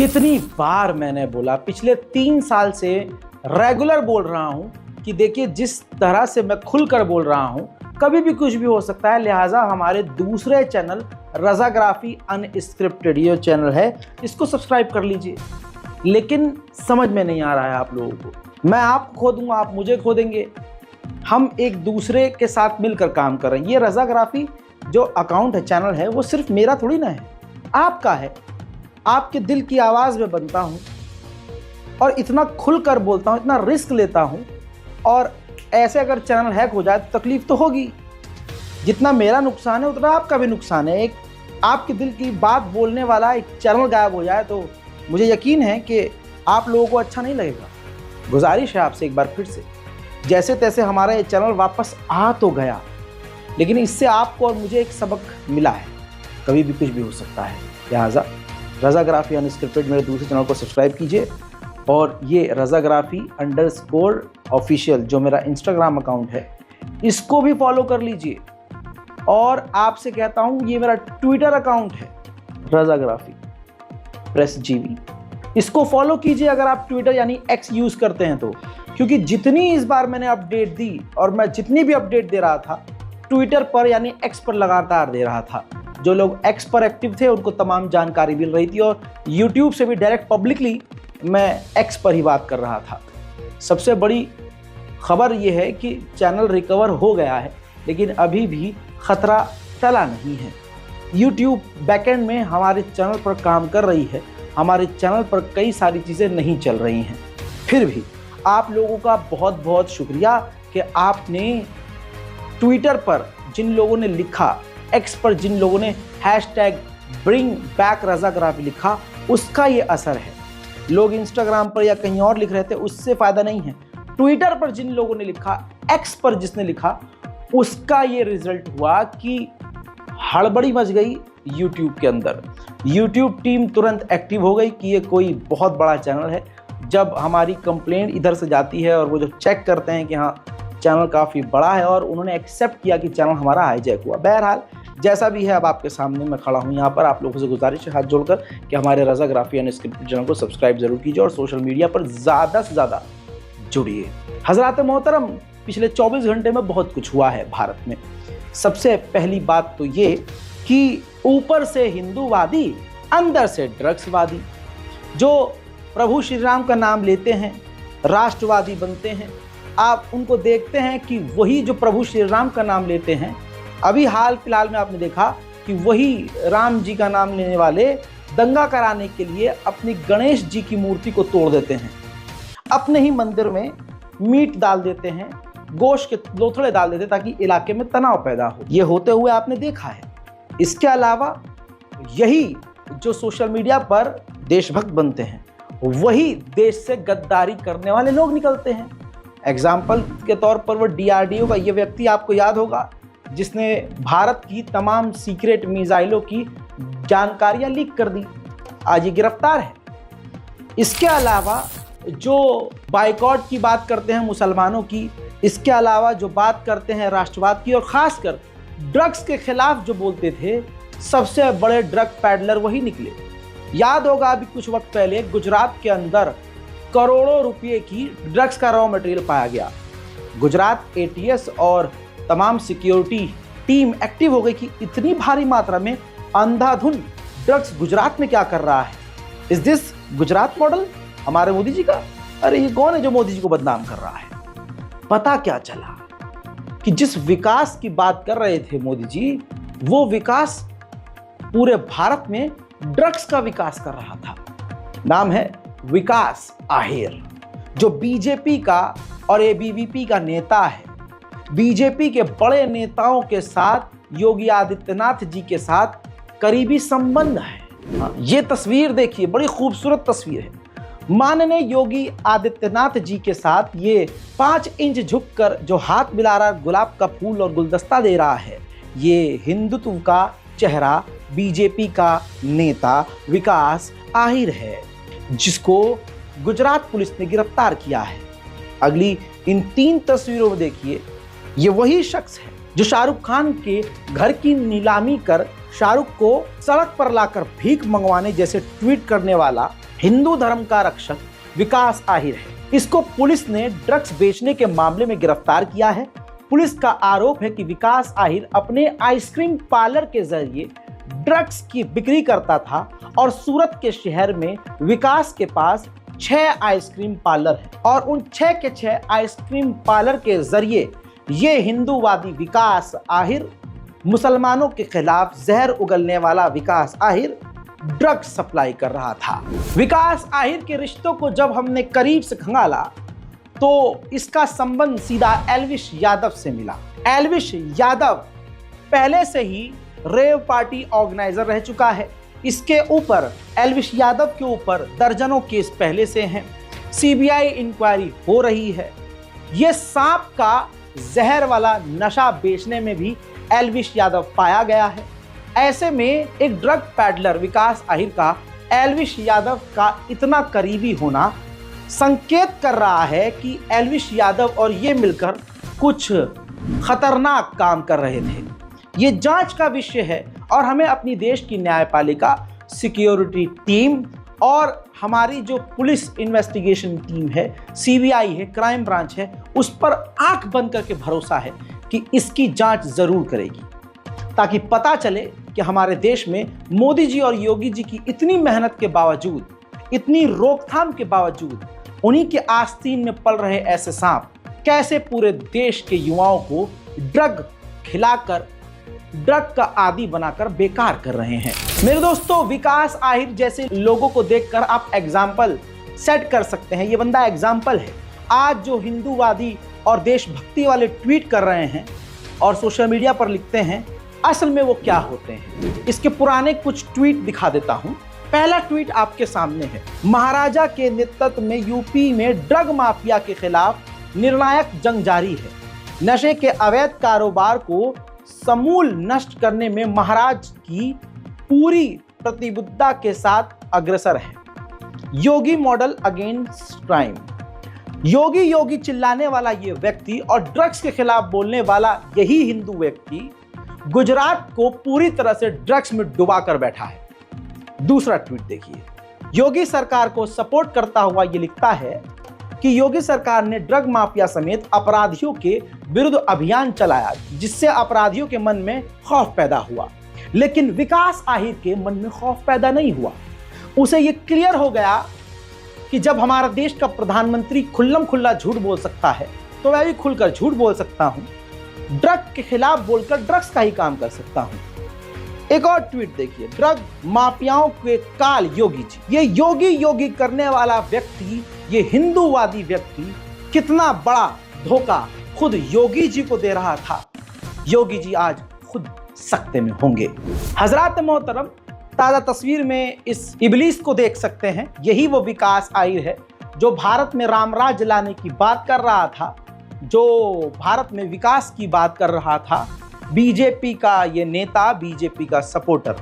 कितनी बार मैंने बोला, पिछले 3 साल से रेगुलर बोल रहा हूं कि देखिए जिस तरह से मैं खुलकर बोल रहा हूं, कभी भी कुछ भी हो सकता है। लिहाजा हमारे दूसरे चैनल रज़ाग्राफी अनस्क्रिप्टेड ये चैनल है, इसको सब्सक्राइब कर लीजिए। लेकिन समझ में नहीं आ रहा है आप लोगों को। मैं आपको खो दूंगा, आप मुझे खो देंगे। हम एक दूसरे के साथ मिलकर काम कर रहे हैं। ये रज़ाग्राफी जो अकाउंट है, चैनल है, वो सिर्फ मेरा थोड़ी ना है, आपका है। आपके दिल की आवाज़ में बनता हूँ और इतना खुलकर बोलता हूँ, इतना रिस्क लेता हूँ। और ऐसे अगर चैनल हैक हो जाए तो तकलीफ तो होगी। जितना मेरा नुकसान है उतना आपका भी नुकसान है। एक आपके दिल की बात बोलने वाला एक चैनल गायब हो जाए तो मुझे यकीन है कि आप लोगों को अच्छा नहीं लगेगा। गुजारिश है आपसे एक बार फिर से, जैसे तैसे हमारा ये चैनल वापस आ तो गया, लेकिन इससे आपको और मुझे एक सबक मिला है, कभी भी कुछ भी हो सकता है। लिहाजा रज़ाग्राफी अनस्क्रिप्टेड मेरे दूसरे चैनल को सब्सक्राइब कीजिए और ये रज़ाग्राफी_ऑफिशियल जो मेरा इंस्टाग्राम अकाउंट है, इसको भी फॉलो कर लीजिए। और आपसे कहता हूँ, ये मेरा ट्विटर अकाउंट है रज़ाग्राफी प्रेस जीवी, इसको फॉलो कीजिए अगर आप ट्विटर यानी एक्स यूज़ करते हैं तो। क्योंकि जितनी इस बार मैंने अपडेट दी और मैं जितनी भी अपडेट दे रहा था ट्विटर पर यानी एक्स पर लगातार दे रहा था। जो लोग एक्स पर एक्टिव थे उनको तमाम जानकारी मिल रही थी और यूट्यूब से भी डायरेक्ट पब्लिकली मैं एक्स पर ही बात कर रहा था। सबसे बड़ी खबर यह है कि चैनल रिकवर हो गया है, लेकिन अभी भी ख़तरा टला नहीं है। यूट्यूब बैकएंड में हमारे चैनल पर काम कर रही है, हमारे चैनल पर कई सारी चीज़ें नहीं चल रही हैं। फिर भी आप लोगों का बहुत बहुत शुक्रिया कि आपने ट्विटर पर जिन लोगों ने लिखा, एक्स पर जिन लोगों ने #BringBackRazzaGrafi लिखा, उसका ये असर है। लोग इंस्टाग्राम पर या कहीं और लिख रहे थे, उससे फ़ायदा नहीं है। ट्विटर पर जिन लोगों ने लिखा, एक्स पर जिसने लिखा, उसका ये रिजल्ट हुआ कि हड़बड़ी मच गई यूट्यूब के अंदर। यूट्यूब टीम तुरंत एक्टिव हो गई कि ये कोई बहुत बड़ा चैनल है। जब हमारी कंप्लेंट इधर से जाती है और वो जब चेक करते हैं कि हाँ चैनल काफ़ी बड़ा है, और उन्होंने एक्सेप्ट किया कि चैनल हमारा हाईजैक हुआ। बहरहाल जैसा भी है, अब आपके सामने मैं खड़ा हूँ यहाँ पर। आप लोगों से गुजारिश है हाथ जोड़कर कि हमारे रज़ाग्राफी अनस्क्रिप्टेड चैनल को सब्सक्राइब जरूर कीजिए और सोशल मीडिया पर ज़्यादा से ज़्यादा जुड़िए। हज़रात मोहतरम, पिछले 24 घंटे में बहुत कुछ हुआ है भारत में। सबसे पहली बात तो ये कि ऊपर से हिंदूवादी, अंदर से ड्रग्सवादी, जो प्रभु श्री राम का नाम लेते हैं, राष्ट्रवादी बनते हैं। आप उनको देखते हैं कि वही जो प्रभु श्री राम का नाम लेते हैं, अभी हाल फिलहाल में आपने देखा कि वही राम जी का नाम लेने वाले दंगा कराने के लिए अपनी गणेश जी की मूर्ति को तोड़ देते हैं, अपने ही मंदिर में मीट डाल देते हैं, गोश्त के लोथड़े डाल देते हैं ताकि इलाके में तनाव पैदा हो। ये होते हुए आपने देखा है। इसके अलावा यही जो सोशल मीडिया पर देशभक्त बनते हैं, वही देश से गद्दारी करने वाले लोग निकलते हैं। एग्जाम्पल के तौर पर वो DRDO का ये व्यक्ति आपको याद होगा, जिसने भारत की तमाम सीक्रेट मिसाइलों की जानकारियां लीक कर दी, आज ये गिरफ्तार है। इसके अलावा जो बाइकॉट की बात करते हैं मुसलमानों की, इसके अलावा जो बात करते हैं राष्ट्रवाद की, और ख़ासकर ड्रग्स के खिलाफ जो बोलते थे, सबसे बड़े ड्रग पैडलर वही निकले। याद होगा अभी कुछ वक्त पहले गुजरात के अंदर करोड़ों रुपये की ड्रग्स का रॉ मटेरियल पाया गया। गुजरात ATS और तमाम सिक्योरिटी टीम एक्टिव हो गई कि इतनी भारी मात्रा में अंधाधुंध ड्रग्स गुजरात में क्या कर रहा है। इज दिस गुजरात मॉडल हमारे मोदी जी का? अरे ये कौन है जो मोदी जी को बदनाम कर रहा है? पता क्या चला कि जिस विकास की बात कर रहे थे मोदी जी, वो विकास पूरे भारत में ड्रग्स का विकास कर रहा था। नाम है विकास आहिर, जो बीजेपी का और ABVP का नेता है। बीजेपी के बड़े नेताओं के साथ, योगी आदित्यनाथ जी के साथ करीबी संबंध है। ये तस्वीर देखिए, बड़ी खूबसूरत तस्वीर है। माननीय योगी आदित्यनाथ जी के साथ ये 5 इंच झुककर जो हाथ मिला रहा, गुलाब का फूल और गुलदस्ता दे रहा है, ये हिंदुत्व का चेहरा बीजेपी का नेता विकास आहिर है, जिसको गुजरात पुलिस ने गिरफ्तार किया है। अगली इन 3 तस्वीरों में देखिए, ये वही शख्स है जो शाहरुख खान के घर की नीलामी कर शाहरुख को सड़क पर लाकर भीख मंगवाने जैसे ट्वीट करने वाला हिंदू धर्म का रक्षक विकास आहिर है। इसको पुलिस ने ड्रग्स बेचने के मामले में गिरफ्तार किया है। पुलिस का आरोप है कि विकास आहिर अपने आइसक्रीम पार्लर के जरिए ड्रग्स की बिक्री करता था और सूरत के शहर में विकास के पास 6 आइसक्रीम पार्लर हैं और उन 6 के 6 आइसक्रीम पार्लर के जरिए ये हिंदूवादी विकास आहिर, मुसलमानों के खिलाफ जहर उगलने वाला विकास आहिर ड्रग्स सप्लाई कर रहा था। विकास आहिर के रिश्तों को जब हमने करीब से खंगाला तो इसका संबंध सीधा एल्विश यादव से मिला। एल्विश यादव पहले से ही रेव पार्टी ऑर्गेनाइजर रह चुका है। इसके ऊपर एल्विश यादव के ऊपर दर्जनों केस पहले से हैं। सीबीआई इंक्वायरी हो रही है। ये सांप का जहर वाला नशा बेचने में भी एल्विश यादव पाया गया है। ऐसे में एक ड्रग पैडलर विकास आहिर का एल्विश यादव का इतना करीबी होना संकेत कर रहा है कि एल्विश यादव और ये मिलकर कुछ खतरनाक काम कर रहे थे। ये जांच का विषय है और हमें अपनी देश की न्यायपालिका, सिक्योरिटी टीम और हमारी जो पुलिस इन्वेस्टिगेशन टीम है, सीबीआई है, क्राइम ब्रांच है, उस पर आंख बंद करके भरोसा है कि इसकी जांच जरूर करेगी, ताकि पता चले कि हमारे देश में मोदी जी और योगी जी की इतनी मेहनत के बावजूद, इतनी रोकथाम के बावजूद उन्हीं के आस्तीन में पल रहे ऐसे सांप कैसे पूरे देश के युवाओं को ड्रग खिलाकर, ड्रग का आदी बनाकर बेकार कर रहे हैं। मेरे दोस्तों, विकास आहिर जैसे लोगों को देखकर आप एग्जाम्पल सेट कर सकते हैं। ये बंदा एग्जाम्पल है। आज जो हिंदूवादी और देशभक्ति वाले ट्वीट कर रहे हैं और सोशल मीडिया पर लिखते हैं, असल में वो क्या होते हैं। इसके पुराने कुछ ट्वीट दिखा देता हूं। पहला ट्वीट आपके सामने है। महाराजा के नेतृत्व में यूपी में ड्रग माफिया के खिलाफ निर्णायक जंग जारी है। नशे के अवैध कारोबार को समूल नष्ट करने में महाराज की पूरी प्रतिबद्धता के साथ अग्रसर है। योगी model against crime. Yogi Yogi चिल्लाने वाला ये व्यक्ति और ड्रग्स के खिलाफ बोलने वाला यही हिंदू व्यक्ति गुजरात को पूरी तरह से ड्रग्स में डुबा कर बैठा है। दूसरा ट्वीट देखिए। योगी सरकार को सपोर्ट करता हुआ ये लिखता है कि योगी सरकार ने ड्रग माफिया समेत अपराधियों के विरुद्ध अभियान चलाया, जिससे अपराधियों के मन में खौफ पैदा हुआ। लेकिन विकास आहिर के मन में खौफ पैदा नहीं हुआ। उसे ये क्लियर हो गया कि जब हमारा देश का प्रधानमंत्री खुल्लम खुल्ला झूठ बोल सकता है तो मैं भी खुलकर झूठ बोल सकता हूं। ड्रग के खिलाफ बोलकर ड्रग्स का ही काम कर सकता हूं। एक और ट्वीट देखिए। ड्रग माफियाओं के काल योगी जी। ये योगी योगी करने वाला व्यक्ति, ये हिंदूवादी व्यक्ति कितना बड़ा धोखा खुद योगी जी को दे रहा था। योगी जी आज खुद सकते में होंगे। हजरात मोहतरम, ताजा तस्वीर में इस इबलीस को देख सकते हैं। यही वो विकास आहिर है जो भारत में रामराज लाने की बात कर रहा था, जो भारत में विकास की बात कर रहा था। बीजेपी का ये नेता, बीजेपी का सपोर्टर।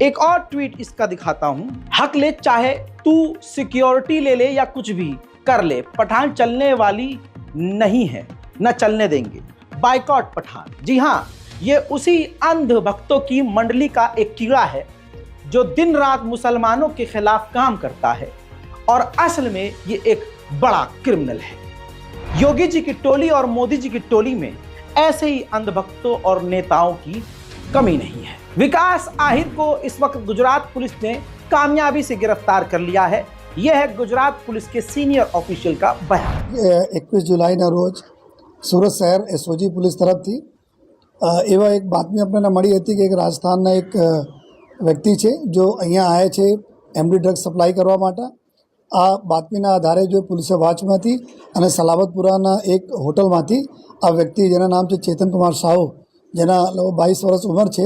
एक और ट्वीट इसका दिखाता हूं। हक ले, चाहे तू सिक्योरिटी ले ले या कुछ भी कर ले, पठान चलने वाली नहीं है, न चलने देंगे। बाइकॉट पठान। जी हां, ये उसी अंध भक्तों की मंडली का एक कीड़ा है जो दिन रात मुसलमानों के खिलाफ काम करता है और असल में ये एक बड़ा क्रिमिनल है। योगी जी की टोली और मोदी जी की टोली में ऐसे ही अंधभक्तों और नेताओं की कमी नहीं है। विकास आहिर को इस वक्त गुजरात पुलिस ने कामयाबी से गिरफ्तार कर लिया है। यह है गुजरात पुलिस के सीनियर ऑफिशियल का बयान। 21 जुलाईના રોજ સુરત શહેર એસઓજી પોલીસ તરફથી એવા એક બાતમી આપણને મળી હતી કે એક રાજસ્થાનના એક વ્યક્તિ છે જો અહીંયા આવ્યા છે એમડી ડ્રગ્સ સપ્લાય કરવા માટે। આ બાતમીના આધારે જો પોલીસે વાંચમાંથી અને સલાબતપુરાના એક હોટલમાંથી આ વ્યક્તિ જેના નામ છે ચેતન કુમાર સાહુ, જેના 22 વર્ષ ઉંમર છે,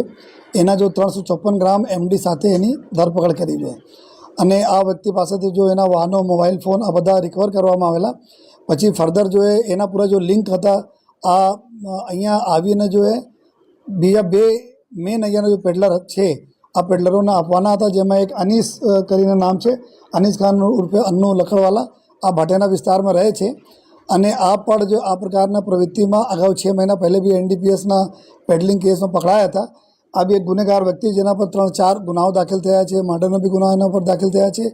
એના જો 354 ગ્રામ એમડી સાથે એની ધરપકડ કરી છે અને આ વ્યક્તિ પાસેથી જો એના વાહનો, મોબાઈલ ફોન આ બધા રિકવર કરવામાં આવેલા। પછી ફર્ધર જો એના પૂરા જો લિંક હતા આ અહીંયા આવીને જો બીજા 2 મેન અહીંયાના જો પેડલર છે આ પેડલરોને આપવાના હતા, જેમાં એક અનીસ કરીને નામ છે, અનીસ ખાન ઉર્ફે અન્નુ લખડવાલા, આ ભાટેના વિસ્તારમાં રહે છે અને આ પણ જો આ પ્રકારના પ્રવૃત્તિમાં અગાઉ 6 મહિના પહેલે બી એનડીપીએસના પેડલિંગ કેસમાં પકડાયા હતા આ બી એક ગુનેગાર વ્યક્તિ જેના પર 3-4 ગુનાઓ દાખલ થયા છે, મર્ડરના બી ગુનાઓ એના પર દાખલ થયા છે,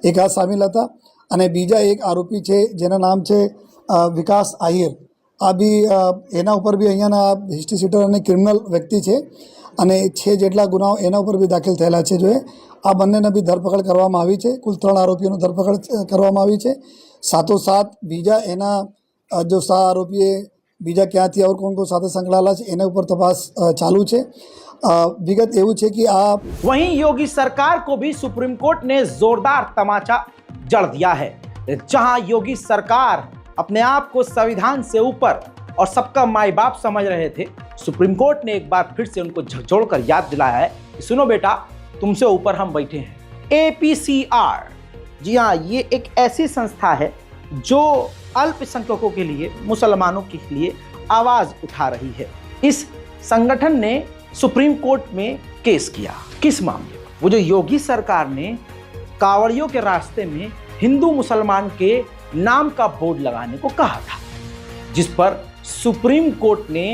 એક આ સામેલ હતા. અને બીજા એક આરોપી છે જેના નામ છે વિકાસ આહિર. આ બી એના ઉપર બી અહીંયાના હિસ્ટ્રી સીટર અને ક્રિમિનલ વ્યક્તિ છે અને 6 જેટલા ગુનાઓ એના ઉપર બી દાખલ થયેલા છે. જો આ બંનેને બી ધરપકડ કરવામાં આવી છે. કુલ 3 આરોપીઓની ધરપકડ કરવામાં આવી છે. સાથોસાથ બીજા એના जो 7 आरोपी है बीजा क्यांथी और कौन को साथ संकળાયેલા છે એના ઉપર તપાસ ચાલू છે. विगत એવું છે कि आप वहीं योगी सरकार को भी सुप्रीम कोर्ट ने जोरदार तमाचा जड़ दिया है. जहां योगी सरकार अपने आप को संविधान से ऊपर और सबका माई बाप समझ रहे थे, सुप्रीम कोर्ट ने एक बार फिर से उनको झकझोरकर याद दिलाया है कि सुनो बेटा, तुमसे ऊपर हम बैठे हैं. APCR, जी हाँ, ये एक ऐसी संस्था है जो अल्पसंख्यकों के लिए, मुसलमानों के लिए आवाज उठा रही है. इस संगठन ने सुप्रीम कोर्ट में केस किया. किस मामले में? वो जो योगी सरकार ने कांवड़ियों के रास्ते में हिंदू मुसलमान के नाम का बोर्ड लगाने को कहा था, जिस पर सुप्रीम कोर्ट ने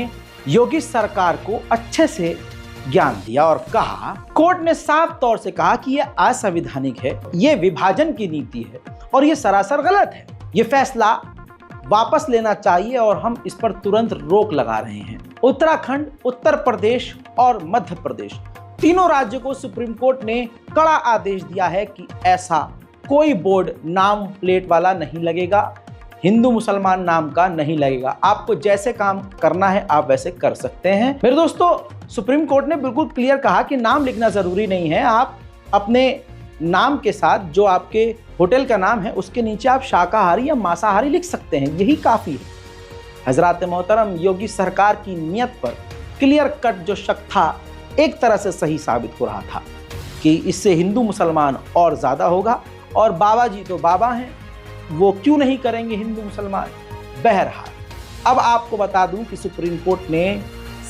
योगी सरकार को अच्छे से ज्ञान दिया और कहा, कोर्ट ने साफ तौर से कहा कि यह असंवैधानिक है, यह विभाजन की नीति है और यह सरासर गलत है. ये फैसला वापस लेना चाहिए और हम इस पर तुरंत रोक लगा रहे हैं. उत्तराखंड, उत्तर प्रदेश और मध्य प्रदेश, तीनों राज्यों को सुप्रीम कोर्ट ने कड़ा आदेश दिया है कि ऐसा कोई बोर्ड नाम प्लेट वाला नहीं लगेगा, हिंदू मुसलमान नाम का नहीं लगेगा. आपको जैसे काम करना है आप वैसे कर सकते हैं. मेरे दोस्तों, सुप्रीम कोर्ट ने बिल्कुल क्लियर कहा कि नाम लिखना जरूरी नहीं है. आप अपने नाम के साथ जो आपके होटल का नाम है उसके नीचे आप शाकाहारी या मांसाहारी लिख सकते हैं, यही काफ़ी है. हजरात मोहतरम, योगी सरकार की नीयत पर क्लियर कट जो शक था एक तरह से सही साबित हो रहा था कि इससे हिंदू मुसलमान और ज़्यादा होगा. और बाबा जी तो बाबा हैं, वो क्यों नहीं करेंगे हिंदू मुसलमान. बहरहाल, अब आपको बता दूं कि सुप्रीम कोर्ट ने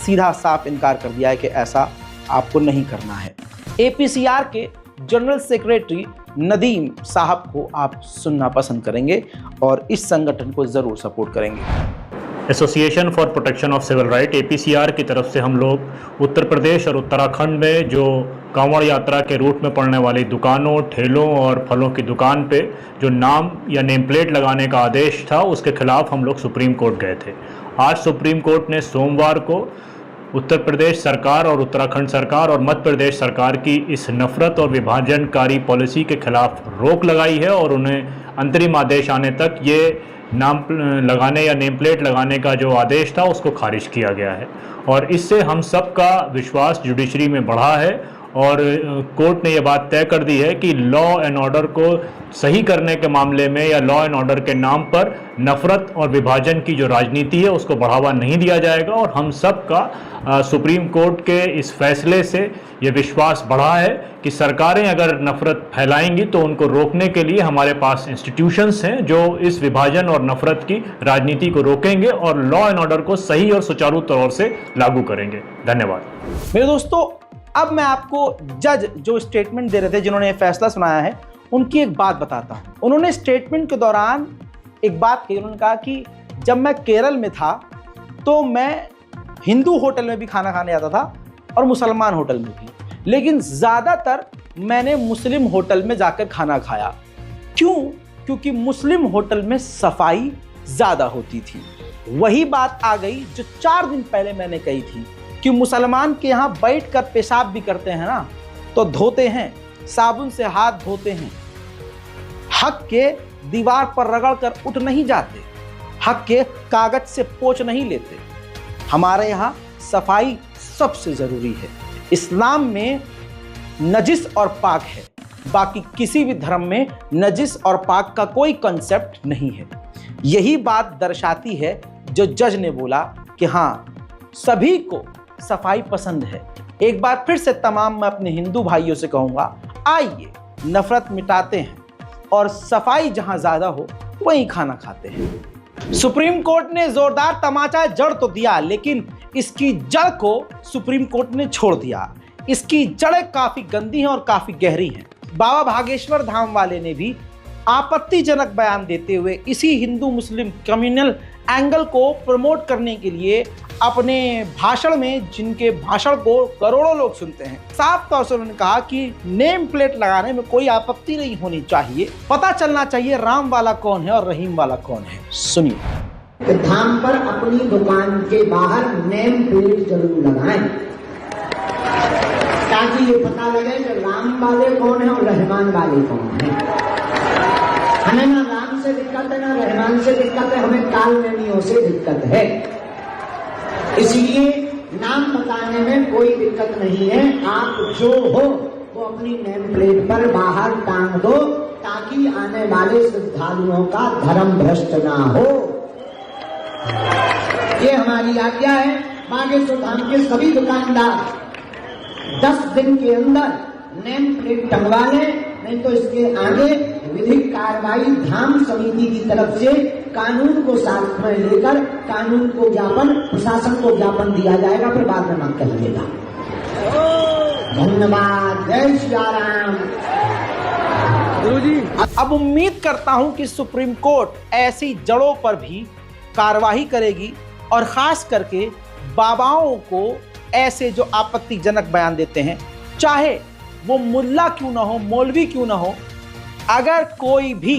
सीधा साफ इनकार कर दिया है कि ऐसा आपको नहीं करना है. APCR के जनरल सेक्रेटरी नदीम साहब को आप सुनना पसंद करेंगे और इस संगठन को ज़रूर सपोर्ट करेंगे. Association for protection of civil right APCR की तरफ से हम लोग उत्तर प्रदेश और उत्तराखंड में जो कांवड़ यात्रा के रूट में पड़ने वाली दुकानों, ठेलों और फलों की दुकान पे जो नाम या नेम प्लेट लगाने का आदेश था, उसके खिलाफ हम लोग सुप्रीम कोर्ट गए थे. आज सुप्रीम कोर्ट ने सोमवार को उत्तर प्रदेश सरकार और उत्तराखंड सरकार और मध्य प्रदेश सरकार की इस नफरत और विभाजनकारी पॉलिसी के खिलाफ रोक लगाई है और उन्हें अंतरिम आदेश आने तक ये नाम लगाने या नेम प्लेट लगाने का जो आदेश था उसको खारिज किया गया है. और इससे हम सब का विश्वास जुडिशरी में बढ़ा है और कोर्ट ने यह बात तय कर दी है कि लॉ एंड ऑर्डर को सही करने के मामले में या लॉ एंड ऑर्डर के नाम पर नफरत और विभाजन की जो राजनीति है उसको बढ़ावा नहीं दिया जाएगा. और हम सब का सुप्रीम कोर्ट के इस फैसले से ये विश्वास बढ़ा है कि सरकारें अगर नफरत फैलाएंगी तो उनको रोकने के लिए हमारे पास इंस्टीट्यूशंस हैं जो इस विभाजन और नफरत की राजनीति को रोकेंगे और लॉ एंड ऑर्डर को सही और सुचारू तौर से लागू करेंगे. धन्यवाद. मेरे दोस्तों, अब मैं आपको जज जो स्टेटमेंट दे रहे थे, जिन्होंने ये फैसला सुनाया है, उनकी एक बात बताता हूँ. उन्होंने स्टेटमेंट के दौरान एक बात कही. उन्होंने कहा कि जब मैं केरल में था तो मैं हिंदू होटल में भी खाना खाने जाता था और मुसलमान होटल में भी, लेकिन ज़्यादातर मैंने मुस्लिम होटल में जाकर खाना खाया. क्यों? क्योंकि मुस्लिम होटल में सफाई ज़्यादा होती थी. वही बात आ गई जो 4 दिन पहले मैंने कही थी कि मुसलमान के यहाँ बैठकर पेशाब भी करते हैं ना, तो धोते हैं, साबुन से हाथ धोते हैं, हक के दीवार पर रगड़ कर उठ नहीं जाते, हक के कागज से पोंछ नहीं लेते. हमारे यहाँ सफाई सबसे ज़रूरी है. इस्लाम में नजिस और पाक है, बाकी किसी भी धर्म में नजिस और पाक का कोई कंसेप्ट नहीं है. यही बात दर्शाती है जो जज ने बोला कि हाँ, सभी को सफाई पसंद है. एक बार फिर से तमाम मैं अपने हिंदू भाइयों से कहूँगा, आइए नफरत मिटाते हैं और सफाई जहाँ ज़्यादा हो वहीं खाना खाते हैं. सुप्रीम कोर्ट ने जोरदार तमाचा जड़ तो दिया, लेकिन इसकी जड़ को सुप्रीम कोर्ट ने छोड़ दिया. इसकी जड़ें काफ़ी गंदी हैं और काफ़ी गहरी हैं. बाबा भागेश्वर धाम वाले ने भी आपत्तिजनक बयान देते हुए इसी हिंदू मुस्लिम कम्युनल एंगल को प्रमोट करने के लिए अपने भाषण में, जिनके भाषण को करोड़ों लोग सुनते हैं, साफ तौर से उन्होंने कहा कि नेम प्लेट लगाने में कोई आपत्ति नहीं होनी चाहिए, पता चलना चाहिए राम वाला कौन है और रहीम वाला कौन है। सुनिए। धाम पर अपनी दुकान के बाहर नेम प्लेट जरूर लगाएं, ताकि ये पता लगे कि राम वाले कौन है और रहमान वाले कौन है। हमें ना राम से दिक्कत है ना रहमान से दिक्कत है, हमें कालनेमियों से दिक्कत है। इसलिए नाम बताने में कोई दिक्कत नहीं है। आप जो हो वो अपनी नेम प्लेट पर बाहर टांग दो, ताकि आने वाले श्रद्धालुओं का धर्म भ्रष्ट ना हो। ये हमारी आज्ञा है। बागेश्वर धाम के सभी दुकानदार 10 दिन के अंदर नेम प्लेट टंगवा लें, नहीं तो इसके आगे विधिक कार्रवाई धाम समिति की तरफ से कानून को साथ में लेकर कानून को ज्ञापन, प्रशासन को ज्ञापन दिया जाएगा, फिर बाद में मत कहिएगा। धन्यवाद। जय श्री राम। गुरुजी, अब उम्मीद करता हूं कि सुप्रीम कोर्ट ऐसी जड़ों पर भी कार्रवाई करेगी और खास करके बाबाओं को ऐसे जो आपत्तिजनक बयान देते हैं, चाहे वो मुल्ला क्यों ना हो, मौलवी क्यों ना हो, अगर कोई भी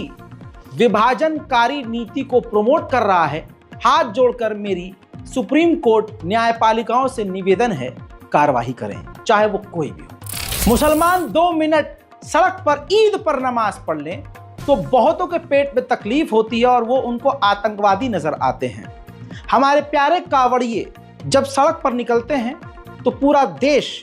विभाजनकारी नीति को प्रमोट कर रहा है, हाथ जोड़कर मेरी सुप्रीम कोर्ट न्यायपालिकाओं से निवेदन है, कार्रवाई करें, चाहे वो कोई भी हो। मुसलमान 2 मिनट सड़क पर ईद पर नमाज पढ़ लें तो बहुतों के पेट में तकलीफ होती है और वो उनको आतंकवादी नजर आते हैं। हमारे प्यारे कावड़िए जब सड़क पर निकलते हैं तो पूरा देश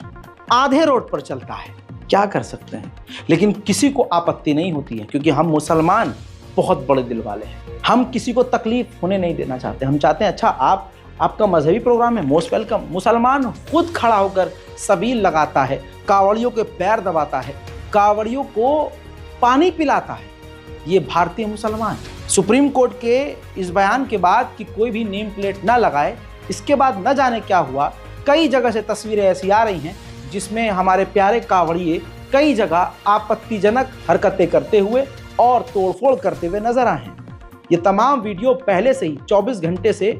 आधे रोड पर चलता है। क्या कर सकते हैं, लेकिन किसी को आपत्ति नहीं होती है, क्योंकि हम मुसलमान बहुत बड़े दिल वाले हैं। हम किसी को तकलीफ होने नहीं देना चाहते। हम चाहते हैं अच्छा आपका मजहबी प्रोग्राम है, मोस्ट वेलकम। मुसलमान खुद खड़ा होकर सबील लगाता है, कावड़ियों के पैर दबाता है, कावड़ियों को पानी पिलाता है। ये भारतीय मुसलमान। सुप्रीम कोर्ट के इस बयान के बाद कि कोई भी नेम प्लेट ना लगाए, इसके बाद न जाने क्या हुआ। कई जगह से तस्वीरें ऐसी आ रही हैं जिसमें हमारे प्यारे कावड़िए कई जगह आपत्तिजनक हरकतें करते हुए और तोड़फोड़ करते हुए नजर आए हैं। ये तमाम वीडियो पहले से ही 24 घंटे से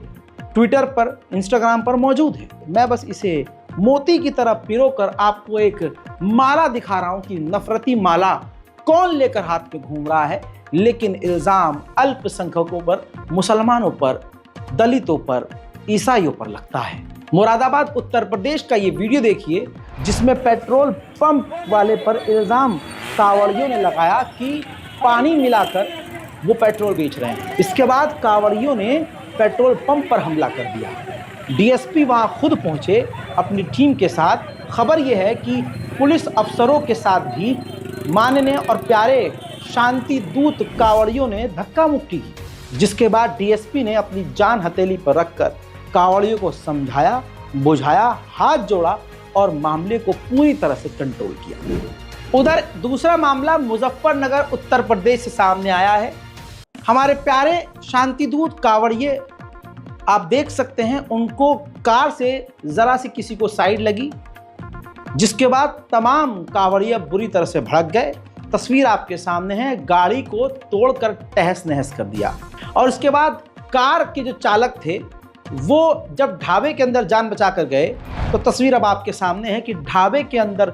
ट्विटर पर, इंस्टाग्राम पर मौजूद है। मैं बस इसे मोती की तरह पिरोकर आपको एक माला दिखा रहा हूं कि नफरती माला कौन लेकर हाथ में घूम रहा है, लेकिन इल्जाम अल्पसंख्यकों पर, मुसलमानों पर, दलितों पर, ईसाइयों पर लगता है। मुरादाबाद उत्तर प्रदेश का ये वीडियो देखिए, जिसमें पेट्रोल पंप वाले पर इल्जाम कावड़ियों ने लगाया कि पानी मिलाकर वो पेट्रोल बेच रहे हैं। इसके बाद कावड़ियों ने पेट्रोल पंप पर हमला कर दिया। डीएसपी वहां खुद पहुंचे अपनी टीम के साथ। खबर यह है कि पुलिस अफसरों के साथ भी माननीय और प्यारे शांति दूत कावड़ियों ने धक्का मुक्की की, जिसके बाद डीएसपी ने अपनी जान हथेली पर रखकर कावड़ियों को समझाया, बुझाया, हाथ जोड़ा और मामले को पूरी तरह से कंट्रोल किया। उधर दूसरा मामला मुजफ्फरनगर उत्तर प्रदेश से सामने आया है। हमारे प्यारे शांतिदूत कावड़िए, आप देख सकते हैं, उनको कार से जरा सी किसी को साइड लगी, जिसके बाद तमाम कावड़िए बुरी तरह से भड़क गए। तस्वीर आपके सामने है, गाड़ी को तोड़कर तहस नहस कर दिया। और उसके बाद कार के जो चालक थे वो जब ढाबे के अंदर जान बचा कर गए, तो तस्वीर अब आपके सामने है कि ढाबे के अंदर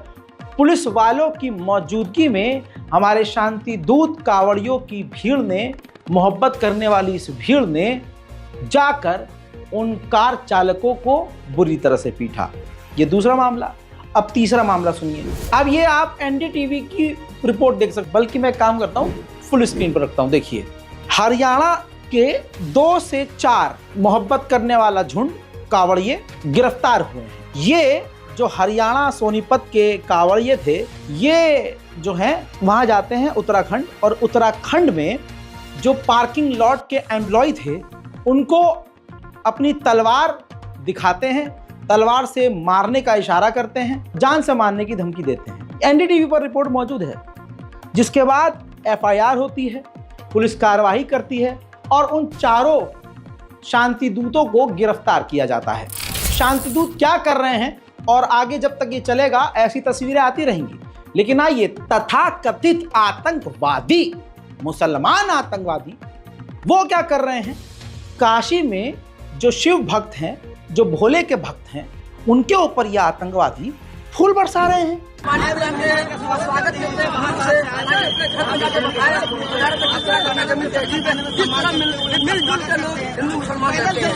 पुलिस वालों की मौजूदगी में हमारे शांति दूत कावड़ियों की भीड़ ने, मोहब्बत करने वाली इस भीड़ ने जाकर उन कार चालकों को बुरी तरह से पीटा। ये दूसरा मामला। अब तीसरा मामला सुनिए। अब ये आप एनडीटीवी की रिपोर्ट देख सकते, बल्कि मैं काम करता हूँ फुल स्क्रीन पर रखता हूँ। देखिए, हरियाणा के 2 से 4 मोहब्बत करने वाला झुंड कावड़िए गिरफ्तार हुए हैं। ये जो हरियाणा सोनीपत के कावड़िए थे, ये जो हैं वहाँ जाते हैं उत्तराखंड, और उत्तराखंड में जो पार्किंग लॉट के एम्प्लॉय थे उनको अपनी तलवार दिखाते हैं, तलवार से मारने का इशारा करते हैं, जान से मारने की धमकी देते हैं। एनडीटीवी पर रिपोर्ट मौजूद है, जिसके बाद एफआईआर होती है, पुलिस कार्रवाई करती है और उन चारों शांति दूतों को गिरफ्तार किया जाता है। शांति दूत क्या कर रहे हैं और आगे जब तक ये चलेगा ऐसी तस्वीरें आती रहेंगी। लेकिन आइए, तथाकथित आतंकवादी मुसलमान आतंकवादी वो क्या कर रहे हैं, काशी में जो शिव भक्त हैं, जो भोले के भक्त हैं, उनके ऊपर ये आतंकवादी फूल बरसा रहे हैं। स्वागत करते हैं वहां से अपने घर जाके बताया मिलजुल के लोग हिंदू मुसलमान रहते हैं।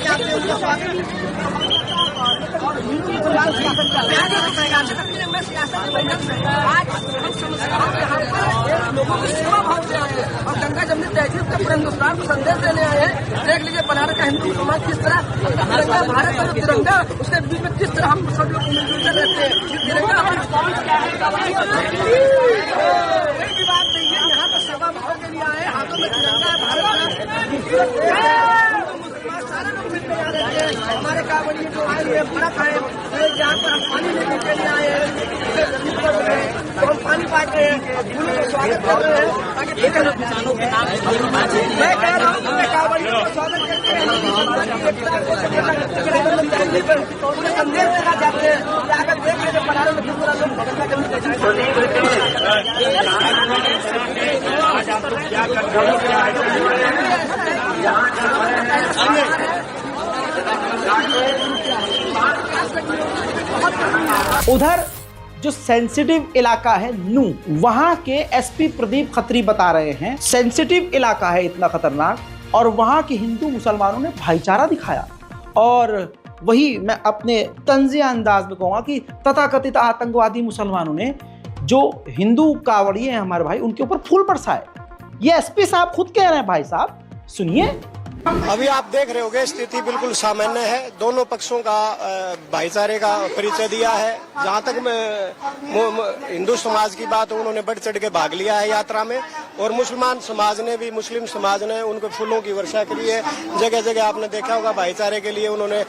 और हिंदू मुसलमान आज हम समझते हैं यहाँ पर लोगों की सेवा भाव से आए हैं और गंगा जमुनी तहजीब का पूरे हिंदुस्तान को संदेश देने आए हैं। देख लीजिए बनारस का हिंदू समाज किस तरह तिरंगा, भारत का तिरंगा, उसके बीच में किस तरह हम सब लोग मिलजुल कर रहते हैं। तिरंगा एक भी बात नहीं है, यहाँ पर सेवा भाव के लिए आए, हाथों में तिरंगा है भारत का, सारे लोग मिलकर आ रहे हैं। हमारे कांवड़िए जो आए हुए फर्क है, यहाँ पर हम पानी लेने के लिए आए हैं, तो हम पानी बांट रहे हैं, फूलों का स्वागत कर रहे हैं ताकि मैं कह रहा हूँ कांवड़ियों का स्वागत करते हैं, पूरे संदेश देना चाहते हैं। अगर देख रहे हैं बनारस में किस तरह लोग गंगा जमुनी उधर जो सेंसिटिव इलाका है नू, वहां के एसपी प्रदीप खत्री बता रहे हैं सेंसिटिव इलाका है इतना खतरनाक, और वहां के हिंदू मुसलमानों ने भाईचारा दिखाया। और वही मैं अपने तंजिया अंदाज में कहूँगा कि तथाकथित आतंकवादी मुसलमानों ने जो हिंदू कावड़िए हैं हमारे भाई, उनके ऊपर फूल बरसाए। ये एसपी साहब खुद कह रहे हैं, भाई साहब सुनिए। अभी आप देख रहे होंगे स्थिति बिल्कुल सामान्य है। दोनों पक्षों का भाईचारे का परिचय दिया है। जहां तक हिंदू समाज की बात, उन्होंने बढ़ चढ़ के भाग लिया है यात्रा में, और मुसलमान समाज ने भी, मुस्लिम समाज ने उनको फूलों की वर्षा करी है। जगह जगह आपने देखा होगा भाईचारे के लिए उन्होंने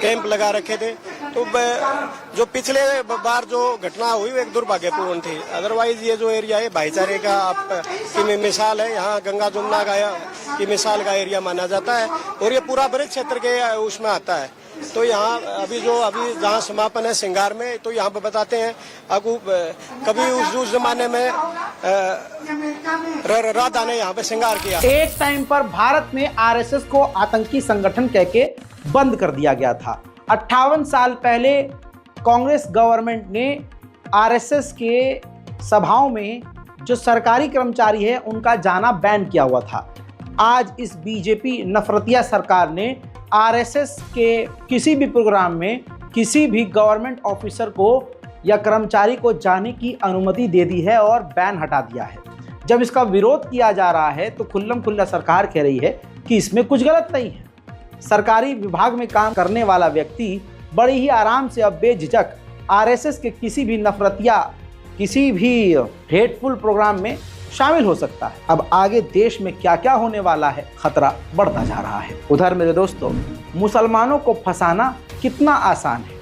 कैंप लगा रखे थे। तो जो पिछले बार जो घटना हुई वो एक दुर्भाग्यपूर्ण थी। अदरवाइज ये जो एरिया है भाईचारे का की मिसाल है। यहाँ गंगा जमुना की मिसाल का एरिया माना जाता है, और ये पूरा ब्रज क्षेत्र के उसमें आता है। तो यहाँ अभी जहाँ समापन है सिंगार में, तो यहाँ पे बताते हैं आपको कभी उस जमाने में राधा ने यहाँ पे सिंगार किया। एक टाइम पर भारत में आरएसएस को आतंकी संगठन कहके बंद कर दिया गया था। 58 साल पहले कांग्रेस गवर्नमेंट ने आरएसएस के सभाओं में जो सरकारी कर्मचारी है उनका जाना बैन किया हुआ था। आज इस बीजेपी नफरतिया सरकार ने आरएसएस के किसी भी प्रोग्राम में किसी भी गवर्नमेंट ऑफिसर को या कर्मचारी को जाने की अनुमति दे दी है और बैन हटा दिया है। जब इसका विरोध किया जा रहा है तो खुल्लम खुल्ला सरकार कह रही है कि इसमें कुछ गलत नहीं है। सरकारी विभाग में काम करने वाला व्यक्ति बड़े ही आराम से अब बेझिझक आरएसएस के किसी भी नफरतिया, किसी भी हेटफुल प्रोग्राम में शामिल हो सकता है। अब आगे देश में क्या क्या होने वाला है, खतरा बढ़ता जा रहा है। उधर मेरे दोस्तों, मुसलमानों को फंसाना कितना आसान है।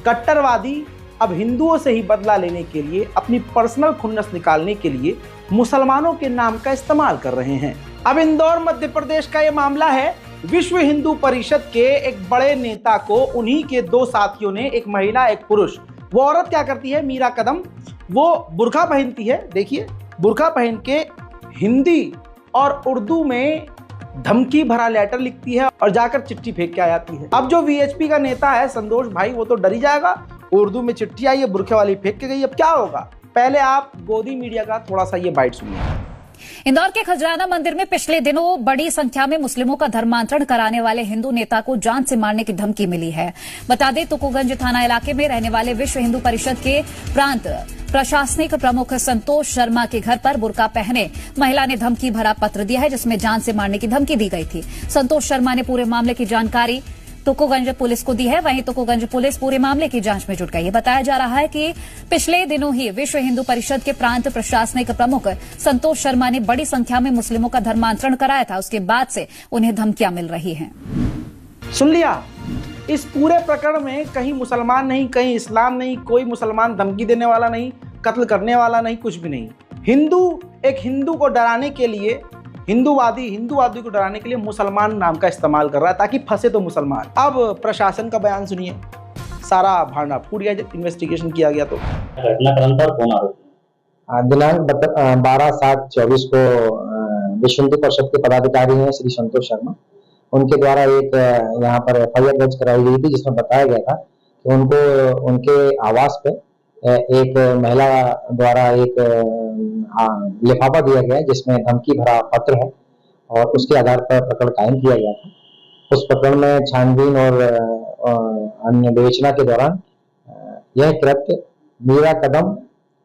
कट्टरवादी अब हिंदुओं से ही बदला लेने के लिए, अपनी पर्सनल खुन्नस निकालने के लिए मुसलमानों के नाम का इस्तेमाल कर रहे हैं। अब इंदौर मध्य प्रदेश का ये मामला है। विश्व हिंदू परिषद के एक बड़े नेता को उन्हीं के दो साथियों ने, एक महिला एक पुरुष, वो औरत क्या करती है, मीरा कदम, वो बुर्का पहनती है। देखिए, बुर्का पहन के हिंदी और उर्दू में धमकी भरा लेटर लिखती है और जाकर चिट्ठी फेंक के आ जाती है। अब जो वीएचपी का नेता है संतोष भाई, वो तो डर ही जाएगा। उर्दू में चिट्ठी आई है, बुर्के वाली फेंक के गई, अब क्या होगा। पहले आप गोदी मीडिया का थोड़ा सा ये बाइट सुनिए। इंदौर के खजराना मंदिर में पिछले दिनों बड़ी संख्या में मुस्लिमों का धर्मांतरण कराने वाले हिंदू नेता को जान से मारने की धमकी मिली है। बता दें, तुकोगंज थाना इलाके में रहने वाले विश्व हिंदू परिषद के प्रांत प्रशासनिक प्रमुख संतोष शर्मा के घर पर बुर्का पहने महिला ने धमकी भरा पत्र दिया है, जिसमें जान से मारने की धमकी दी गई थी। संतोष शर्मा ने पूरे मामले की जानकारी तुकोगंज पुलिस को दी है। वहीं तुकोगंज पुलिस पूरे मामले की जांच में जुट गई है। बताया जा रहा है कि पिछले दिनों ही विश्व हिंदू परिषद के प्रांत प्रशासनिक प्रमुख संतोष शर्मा ने बड़ी संख्या में मुस्लिमों का धर्मांतरण कराया था। उसके बाद से उन्हें धमकियां मिल रही हैं। सुन लिया, इस पूरे प्रकरण में कहीं मुसलमान नहीं, कहीं इस्लाम नहीं, कोई मुसलमान धमकी देने वाला नहीं, कत्ल करने वाला नहीं, कुछ भी नहीं। हिंदू एक हिंदू को डराने के लिए, हिंदूवादी को डराने के लिए मुसलमान नाम का इस्तेमाल कर रहा है ताकि फंसे तो मुसलमान। अब प्रशासन का बयान सुनिए। सारा भांडा फूट गया जब इन्वेस्टिगेशन किया गया तो। घटनाक्रम पर कौन आरोपी? दिनांक 12/7/24 को विश्व हिंदू परिषद के पदाधिकारी हैं श्री संतोष शर्मा, उनके द्वारा एक यहाँ पर FIR दर्ज कराई गई थी, जिसमें बताया गया था कि उनको उनके आवास पे एक महिला द्वारा एक लिफाफा दिया गया जिसमें धमकी भरा पत्र है और उसके आधार पर प्रकरण कायम किया गया था। उस प्रकरण में छानबीन और अन्य विवेचना के दौरान यह कृत्य मीरा कदम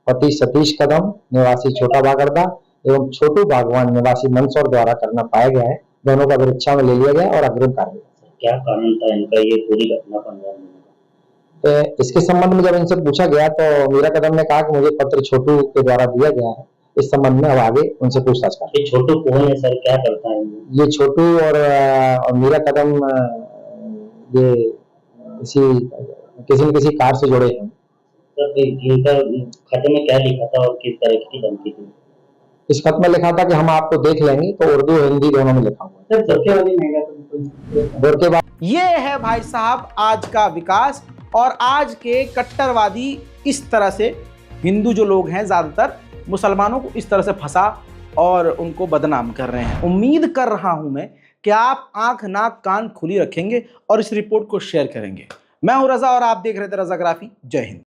पति सतीश कदम निवासी छोटा बागड़दा एवं छोटू बागवान निवासी मंदसौर द्वारा करना पाया गया है। दोनों का परीक्षा में ले लिया गया और अग्रिम कार्रवाई। क्या कारण था इनका ये पूरी घटना को अंजाम देने का? इसके संबंध में जब इनसे पूछा गया तो मीरा कदम ने कहा कि मुझे पत्र छोटू के द्वारा दिया गया है। इस संबंध में अब आगे उनसे पूछताछ करें। ये छोटू कौन है सर, क्या करता है? ये छोटू और मीरा कदम ये किसी न किसी कार से जुड़े हैं। सर इनका खत में क्या लिखा था और किस तरह की धमकी थी? इस खत में लिखा था कि हम आपको देख लेंगे, तो उर्दू हिंदी दोनों में लिखा हुआ है। ये है भाई साहब आज का विकास। और आज के कट्टरवादी इस तरह से हिंदू जो लोग हैं ज्यादातर मुसलमानों को इस तरह से फंसा और उनको बदनाम कर रहे हैं। उम्मीद कर रहा हूं मैं कि आप आंख नाक कान खुली रखेंगे और इस रिपोर्ट को शेयर करेंगे। मैं हूं रजा और आप देख रहे थे रजाग्राफी। जय हिंद।